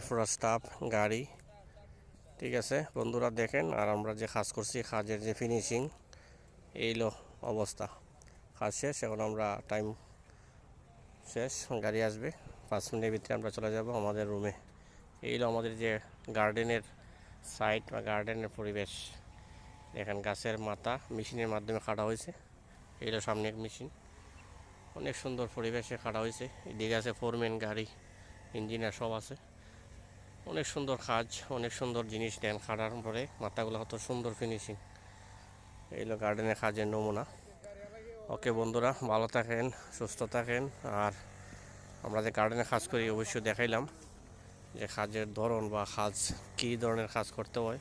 পুরো স্টাফ গাড়ি, ঠিক আছে বন্ধুরা দেখেন। আর আমরা যে কাজ করছি, কাজের যে ফিনিশিং, এইলো অবস্থা। কাজ শেষ, এখন আমরা টাইম শেষ, গাড়ি আসবে 5 মিনিটের ভিতরে আমরা চলে যাব আমাদের রুমে। এইলো আমাদের যে গার্ডেনের সাইড বা গার্ডেনের পরিবেশ। দেখেন গাছের মাথা মেশিনের মাধ্যমে কাটা হয়েছে। এইলো সামনে মেশিন, অনেক সুন্দর পরিবেশে কাটা হয়েছে। এদিকে আছে ফোরম্যান গাড়ি, ইঞ্জিনিয়ার সব আছে। অনেক সুন্দর কাজ, অনেক সুন্দর জিনিস দেন কাটার পরে মাথাগুলো কত সুন্দর ফিনিশিং। এইলো গার্ডেনের কাজের নমুনা। ওকে বন্ধুরা, ভালো থাকেন, সুস্থ থাকেন। আর আমরা যে গার্ডেনে কাজ করি অবশ্যই দেখাইলাম যে কাজের ধরন বা কাজ কী ধরনের কাজ করতে হয়।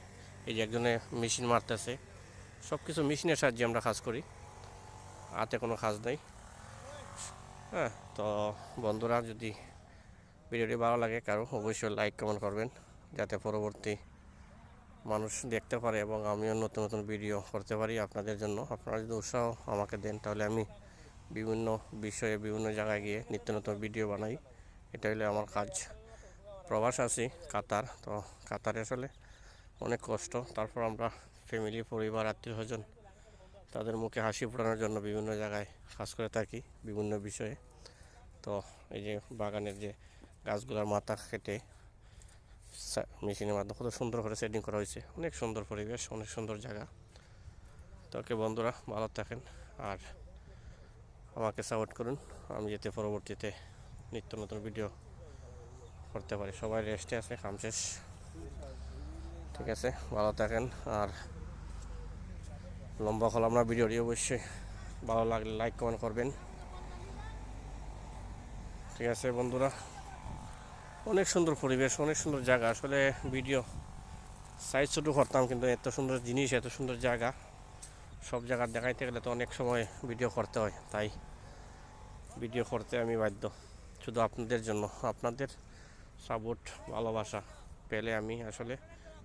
এই যে একজনে মেশিন মারতেছে, সব কিছু মেশিনের সাহায্যে আমরা কাজ করি, হাতে কোনো কাজ নেই। হ্যাঁ, তো বন্ধুরা যদি ভিডিওটি ভালো লাগে কারো, অবশ্যই লাইক কমেন্ট করবেন, যাতে পরবর্তী মানুষ দেখতে পারে এবং আমিও নতুন নতুন ভিডিও করতে পারি আপনাদের জন্য। আপনারা যদি উৎসাহ আমাকে দেন তাহলে আমি বিভিন্ন বিষয়ে বিভিন্ন জায়গায় গিয়ে নিত্য নতুন ভিডিও বানাই। এটা হলো আমার কাজ। প্রবাস আছি কাতার, তো কাতারে আসলে অনেক কষ্ট। তারপর আমরা ফ্যামিলি, পরিবার, আত্মীয় স্বজন তাদের মুখে হাসি ফোটানোর জন্য বিভিন্ন জায়গায় কাজ করে থাকি বিভিন্ন বিষয়ে। তো এই যে বাগানের যে গাছগুলোর মাথা কেটে মেশিনের মাধ্যমে কত সুন্দর করে সেটিং করা হয়েছে। অনেক সুন্দর পরিবেশ, অনেক সুন্দর জায়গা। তো ওকে বন্ধুরা, ভালো থাকেন আর আমাকে সাপোর্ট করুন, আমি যাতে পরবর্তীতে নিত্য নতুন ভিডিও করতে পারি। সবাই রেস্টে আছে, কাম শেষ, ঠিক আছে, ভালো থাকেন। আর লম্বা করলাম না ভিডিওটি, অবশ্যই ভালো লাগলে লাইক কমেন্ট করবেন, ঠিক আছে বন্ধুরা। অনেক সুন্দর পরিবেশ, অনেক সুন্দর জায়গা। আসলে ভিডিও সাইজ ছোটো করতাম, কিন্তু এত সুন্দর জিনিস, এত সুন্দর জায়গা, সব জায়গা দেখাইতে গেলে তো অনেক সময় ভিডিও করতে হয়। তাই ভিডিও করতে আমি বাধ্য, শুধু আপনাদের জন্য। আপনাদের সাপোর্ট, ভালোবাসা পেলে আমি আসলে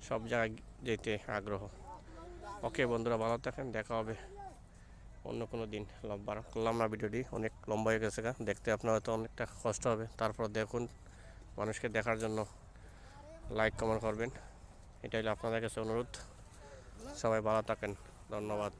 সব জায়গায় যেতে আগ্রহ। ওকে বন্ধুরা, ভালো থাকেন, দেখা হবে অন্য কোনো দিন। লম্বা করলাম না ভিডিওটি, অনেক লম্বা হয়ে গেছে, দেখতে আপনার হয়তো অনেকটা কষ্ট হবে। তারপর দেখুন, মানুষকে দেখার জন্য লাইক কমেন্ট করবেন, এটা হলো আপনাদের কাছে অনুরোধ। সবাই ভালো থাকেন, ধন্যবাদ।